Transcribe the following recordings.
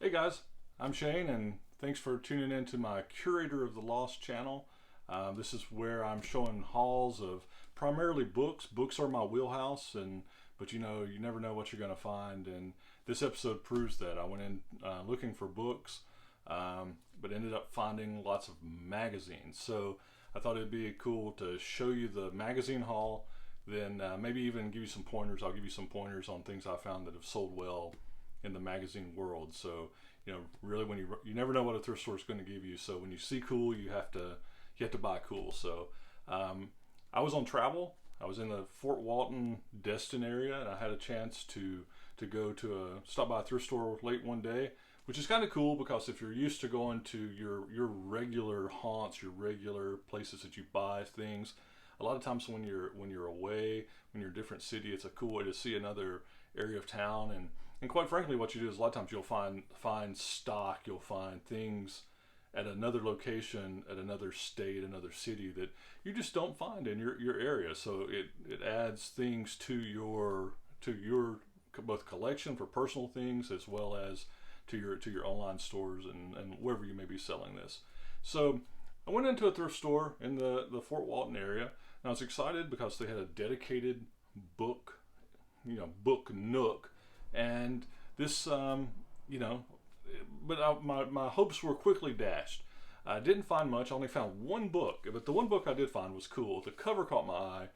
Hey guys, I'm Shane, and thanks for tuning in to my Curator of the Lost channel. This is where I'm showing hauls of primarily books. Books are my wheelhouse, but you never know what you're going to find, and this episode proves that. I went in looking for books, but ended up finding lots of magazines. So I thought it'd be cool to show you the magazine haul, then maybe even give you some pointers. I'll give you some pointers on things I found that have sold well in the magazine world. So really, when you never know what a thrift store is going to give you. So when you see cool, you have to buy cool. So I was on travel. I was in the Fort Walton Destin area, and I had a chance to go to stop by a thrift store late one day, which is kind of cool because if you're used to going to your regular haunts, your regular places that you buy things, a lot of times when you're away, when you're in a different city, it's a cool way to see another area of town. And quite frankly, what you do is a lot of times you'll find stock, you'll find things at another location, at another state, another city that you just don't find in your area. So it adds things to your both collection for personal things as well as to your online stores and wherever you may be selling this. So I went into a thrift store in the Fort Walton area, and I was excited because they had a dedicated book nook. And this, but my hopes were quickly dashed. I didn't find much. I only found one book, but the one book I did find was cool. The cover caught my eye.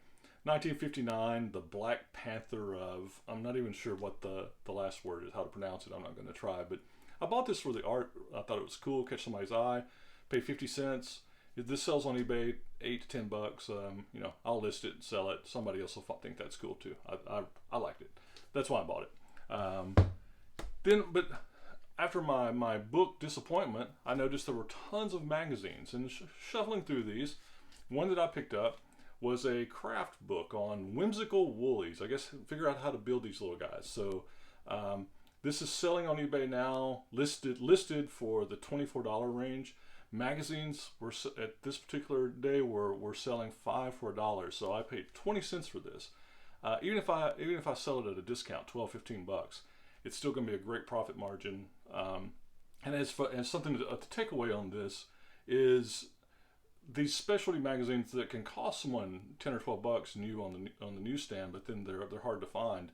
1959, The Black Panther of, I'm not even sure what the last word is, how to pronounce it. I'm not going to try, but I bought this for the art. I thought it was cool, catch somebody's eye, pay 50 cents. If this sells on eBay, $8 to $10. I'll list it, sell it. Somebody else will think that's cool too. I liked it. That's why I bought it. But after my book disappointment, I noticed there were tons of magazines, and shuffling through these, one that I picked up was a craft book on whimsical woolies. I guess figure out how to build these little guys. So this is selling on eBay now, listed for the $24 range. Magazines were at this particular day were selling 5 for $1, so I paid 20 cents for this. Even if I sell it at a discount, $12-15, it's still going to be a great profit margin. And as something to take away on this is these specialty magazines that can cost someone $10 or $12 new on the newsstand, but then they're hard to find.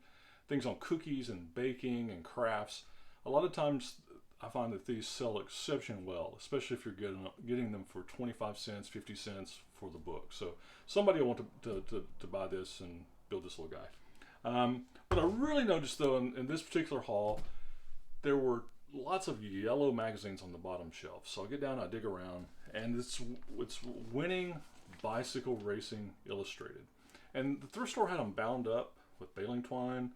Things on cookies and baking and crafts. A lot of times I find that these sell exceptionally well, especially if you're getting them for 25 cents, 50 cents for the book. So somebody will want to buy this and build this little guy. But I really noticed though in this particular haul, there were lots of yellow magazines on the bottom shelf. So I get down, I dig around, and it's Winning Bicycle Racing Illustrated. And the thrift store had them bound up with baling twine.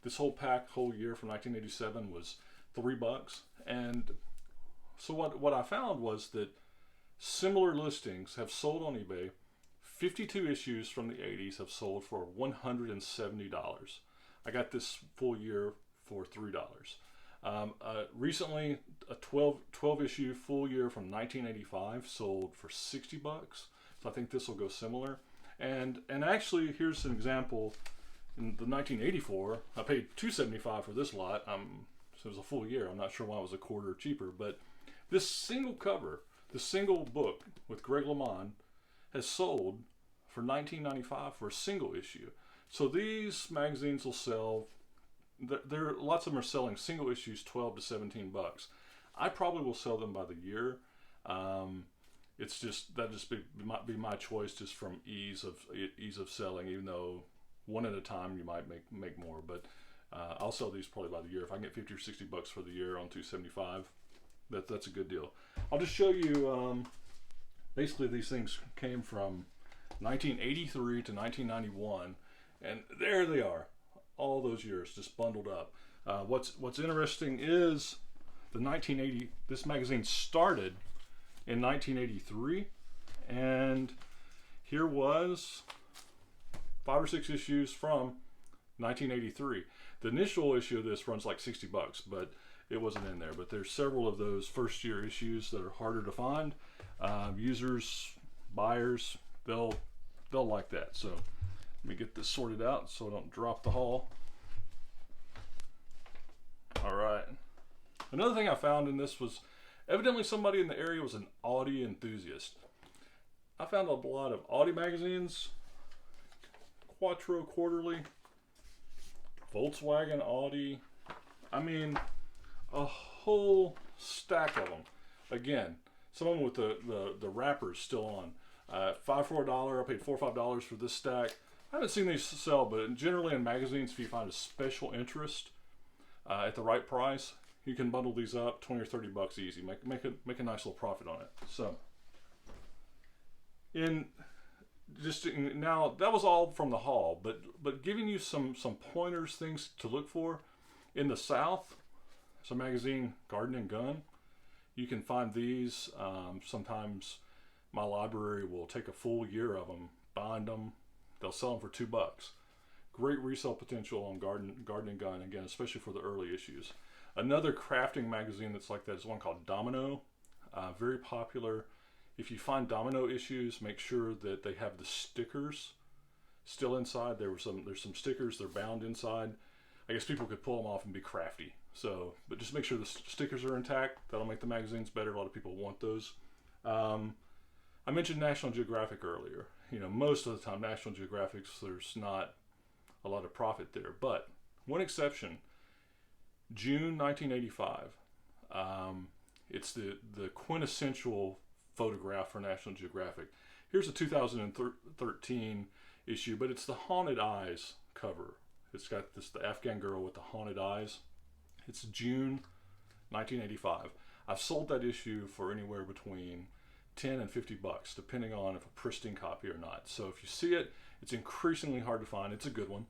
This whole year from 1987 was $3. And so what I found was that similar listings have sold on eBay. 52 issues from the 80s have sold for $170. I got this full year for $3. Recently, a 12 issue full year from 1985 sold for $60. So I think this will go similar. And actually, here's an example. In the 1984, I paid $275 for this lot. So it was a full year. I'm not sure why it was a quarter cheaper, but this single cover, the single book with Greg LeMond, has sold for $19.95 for a single issue. So these magazines will sell. Lots of them are selling single issues $12 to $17. I probably will sell them by the year. It's just might be my choice just from ease of selling. Even though one at a time you might make more, but I'll sell these probably by the year. If I can get 50 or $60 for the year on $275, that's a good deal. I'll just show you. Basically, these things came from 1983 to 1991, and there they are, all those years just bundled up. What's interesting is the 1980. This magazine started in 1983, and here was 5 or 6 issues from 1983. The initial issue of this runs like $60, but it wasn't in there. But there's several of those first year issues that are harder to find. Users, buyers, they'll like that. So let me get this sorted out so I don't drop the haul. All right. Another thing I found in this was evidently somebody in the area was an Audi enthusiast. I found a lot of Audi magazines, Quattro Quarterly, Volkswagen Audi. I mean, a whole stack of them. Again, some of them with the wrappers still on. $5 for $1. I paid $4 or $5 for this stack. I haven't seen these sell, but generally in magazines, if you find a special interest at the right price, you can bundle these up, $20 or $30 easy. Make a nice little profit on it. So, now that was all from the haul, but giving you some pointers, things to look for. In the South, it's a magazine, Garden and Gun. You can find these. Sometimes my library will take a full year of them, bind them. They'll sell them for $2. Great resale potential on Garden and Gun, again, especially for the early issues. Another crafting magazine that's like that is one called Domino. Very popular. If you find Domino issues, make sure that they have the stickers still inside. There's some stickers, they're bound inside. I guess people could pull them off and be crafty. So, but just make sure the stickers are intact. That'll make the magazines better. A lot of people want those. I mentioned National Geographic earlier. You know, most of the time, National Geographics, there's not a lot of profit there. But one exception, June 1985. It's the quintessential photograph for National Geographic. Here's a 2013 issue, but it's the Haunted Eyes cover. It's got the Afghan girl with the haunted eyes. It's June 1985. I've sold that issue for anywhere between $10 and $50, depending on if a pristine copy or not. So if you see it, it's increasingly hard to find. It's a good one.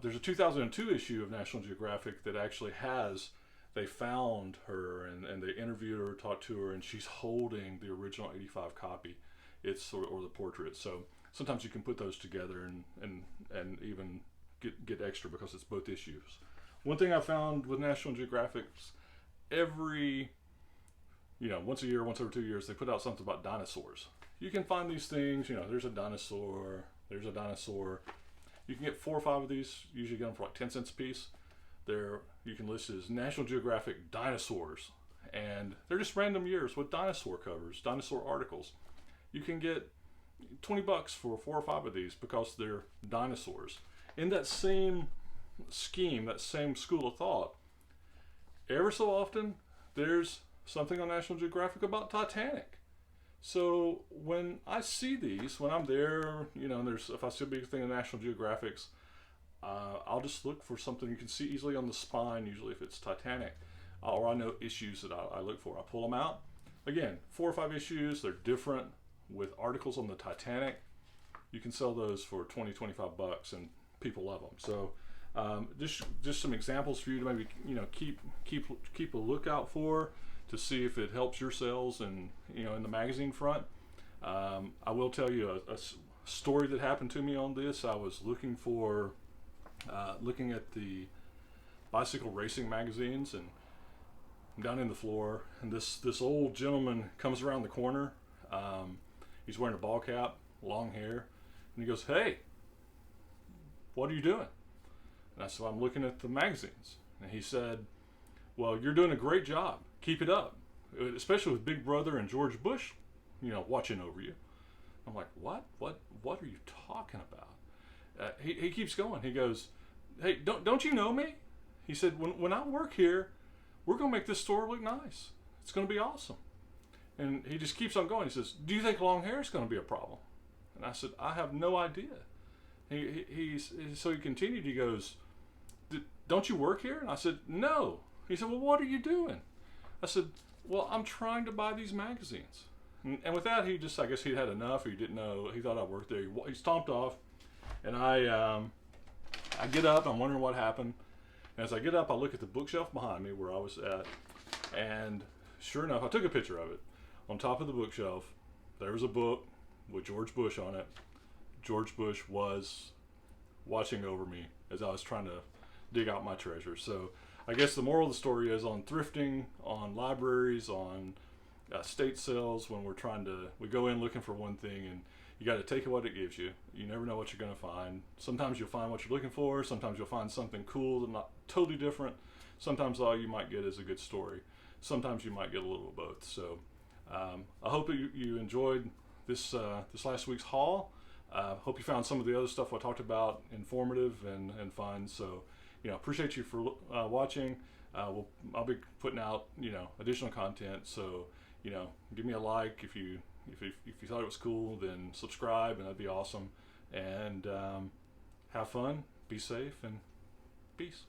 There's a 2002 issue of National Geographic that actually they found her and they interviewed her, talked to her, and she's holding the original 85 copy. Or the portrait. So sometimes you can put those together and even get extra because it's both issues. One thing I found with National Geographics, once a year, once every 2 years, they put out something about dinosaurs. You can find these things, there's a dinosaur. You can get 4 or 5 of these, usually get them for like 10 cents a piece. You can list it as National Geographic dinosaurs, and they're just random years with dinosaur covers, dinosaur articles. You can get $20 for 4 or 5 of these because they're dinosaurs. In that same scheme, that same school of thought, ever so often there's something on National Geographic about Titanic. So when I see these, when I'm there, if I see a big thing in National Geographics, I'll just look for something you can see easily on the spine, usually if it's Titanic, or I know issues that I look for. I pull them out. Again, 4 or 5 issues, they're different with articles on the Titanic. You can sell those for $20, $25 and people love them. So just some examples for you to maybe keep a lookout for to see if it helps your sales and in the magazine front. I will tell you a story that happened to me on this. I was looking at the bicycle racing magazines, and I'm down in the floor, and this old gentleman comes around the corner. He's wearing a ball cap, long hair, and he goes, "Hey, what are you doing?" And I said, "I'm looking at the magazines." And he said, "Well, you're doing a great job. Keep it up, especially with Big Brother and George Bush, watching over you." I'm like, "What are you talking about?" He keeps going. He goes, "Hey, don't you know me?" He said, when I work here, we're going to make this store look nice. It's going to be awesome." And he just keeps on going. He says, "Do you think long hair is going to be a problem?" And I said, "I have no idea." So he continued. He goes, "Don't you work here?" And I said, "No." He said, "Well, what are you doing?" I said, "Well, I'm trying to buy these magazines." And with that, I guess he had enough, or he didn't know. He thought I worked there. He stomped off. And I get up. I'm wondering what happened. And as I get up, I look at the bookshelf behind me where I was at. And sure enough, I took a picture of it. On top of the bookshelf, there was a book with George Bush on it. George Bush was watching over me as I was trying to dig out my treasure. So I guess the moral of the story is on thrifting, on libraries, on estate sales, when we go in looking for one thing, and you got to take what it gives you. You never know what you're going to find. Sometimes you'll find what you're looking for. Sometimes you'll find something cool and not totally different. sometimes all you might get is a good story. Sometimes you might get a little of both. So I hope that you enjoyed this last week's haul. Hope you found some of the other stuff I talked about informative and fun. So, appreciate you for watching. I'll be putting out, additional content. So, give me a like if you thought it was cool. Then subscribe, and that'd be awesome. And have fun, be safe, and peace.